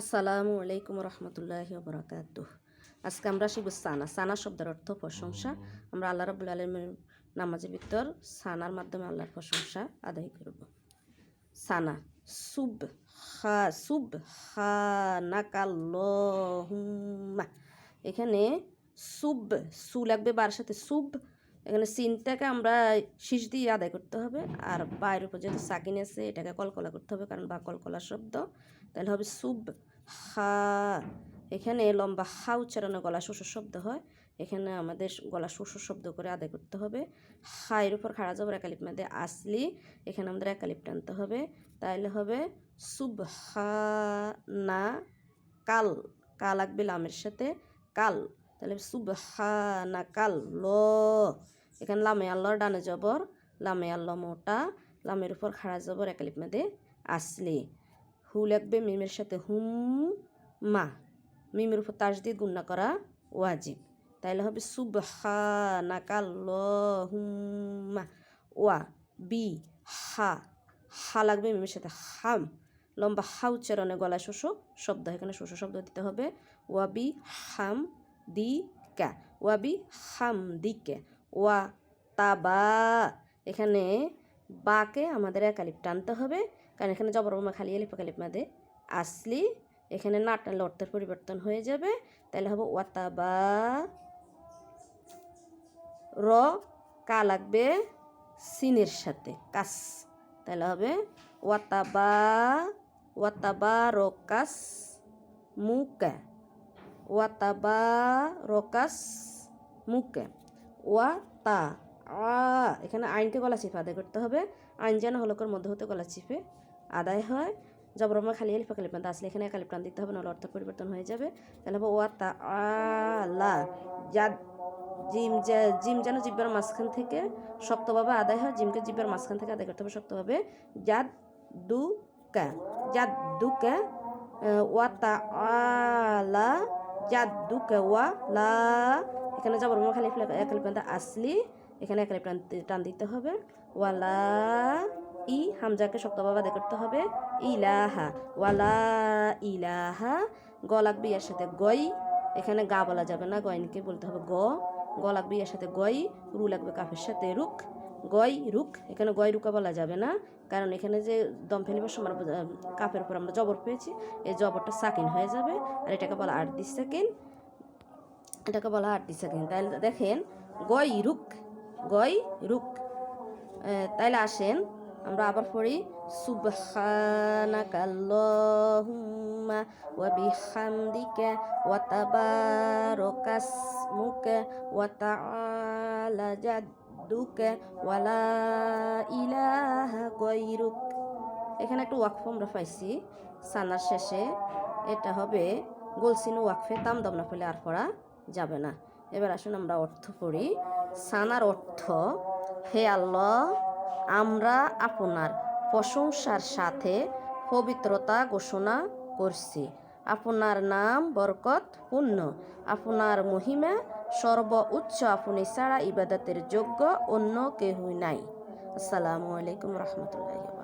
আসসালামু আলাইকুম রহমতুল্লাহি ওবরাকাতুহ। আজকে আমরা শিখব সানা। সানা শব্দের অর্থ প্রশংসা। আমরা আল্লাহ রাব্বুল আলামিনের নামাজের ভিতর সানার মাধ্যমে আল্লাহর প্রশংসা আদায় করব। সানা সুবহানাকাল্লাহুম্মা। এখানে সু লাগবে বার সাথে এখানে সিনটাকে আমরা শীষ দিয়ে আদায় করতে হবে, আর বাইরের উপর যেহেতু সাকিন আছে এটাকে কলকলা করতে হবে, কারণ বা কলকলা শব্দ, তাহলে হবে হা। এখানে লম্বা হা উচ্চারণে গলা শোষ শব্দ হয়, এখানে আমাদের গলা শোষ শব্দ করে আদায় করতে হবে। হা এর উপর খাড়া জবর একালিপ মাদে আসলি, এখানে আমাদের একালিপ টানতে হবে, তাইলে হবে সুবহানা কাল। কা লাগবে লামের সাথে কাল, তাহলে সুবহানা কাল ল। এখানে লামে আল্লাহর ডানে জবর, লামে আল্লাহ মোটা, লামের উপর খাড়া জবর একালিপ মাদে আসলি। হু লাগবে মিমের সাথে মা, মিমের উপর তাসদিদ গুণনা করা ওয়াজিব, তাইলে হবে সুবহানাকাল্লাহুম্মা। ওয়া বি হা, হা লাগবে মিমের সাথে হাম, লম্বা হা উচ্চারণে গলায় শোষ শব্দ, এখানে শোষ শব্দ দিতে হবে। ওয়া বি হাম দি কা, ওয়া বি হাম দিকে। ওয়া তাবা, এখানে বাকে আমাদের একালিপ টানতে হবে, কারণ এখানে জবরমা খালি এলিফ একালিপ মাদে আসলি, এখানে না টানলে অর্থের পরিবর্তন হয়ে যাবে, তাহলে হবে ওয়াতাবা। র কা লাগবে সিনের সাথে কাস, তাহলে হবে ওয়াতাবা রকাস মুকা, ওয়াতাবা রকাস মুকা। ওয়াতা এখানে আইনকে গলা চিপে আদায় করতে হবে, আইন যেন হলকের মধ্যে হতে গলা চিপে আদায় হয়। জবরমা খালি এলিফ একালিপ টান আসলে এখানে একালিপ টান দিতে হবে, নাহলে অর্থ পরিবর্তন হয়ে যাবে, তাহলে হবে ওয়াতা আলা। জিম যেন জিব্বার মাঝখান থেকে শক্তভাবে আদায় হয়, জিমকে জিব্বার মাঝখান থেকে আদায় করতে হবে শক্তভাবে। জাদ্দুকা ওয়াতা আলা জাদ্দুকা ওয়ালা, এখানে জবরমা খালি একালিপ টান আসলি, এখানে একালিপ টান দিতে হবে। ওয়ালা ই হামজাকে শক্তভাবে আদায় করতে হবে। ইলাহা, ওয়ালা ইলাহা। গ লাগবে এর সাথে গই, এখানে গা বলা যাবে না, গয়নকে বলতে হবে গ লাগবে এর সাথে গই, রু লাগবে কাফের সাথে রুক, গই রুক। এখানে গয় রুকা বলা যাবে না, কারণ এখানে যে দম ফেলিবার সময় কাফের উপর আমরা জবর পেয়েছি, এই জবরটা সাকিন হয়ে যাবে, আর এটাকে বলা আর্দি সাকিন, এটাকে বলা আর্দি সাকিন। তাহলে দেখেন গই রুক। তাইলে আসেন আমরা আবার পড়ি সুবহানাকাল্লাহুম্মা ওয়া বিহামদিকা ওয়া তাবারাকাসমুকা ওয়া তাআলা জাদ্দুকা ওয়া লা ইলাহা গায়রুক। এখানে একটা ওয়াকফ আমরা পাইছি সানার শেষে, এটা হবে গোলসিন ওয়াকফে, তাম দম না ফেলে আর পড়া যাবে না। এবার আসুন আমরা অর্থ পড়ি। সানার অর্থ, হে আল্লাহ, আমরা আপনার প্রশংসার সাথে পবিত্রতা ঘোষণা করছি। আপনার নাম বরকতপূর্ণ, আপনার মহিমা সর্বোচ্চ, আপনি ছাড়া ইবাদতের যোগ্য অন্য কেউ নাই। আসসালামু আলাইকুম রহমতুল্লাহ।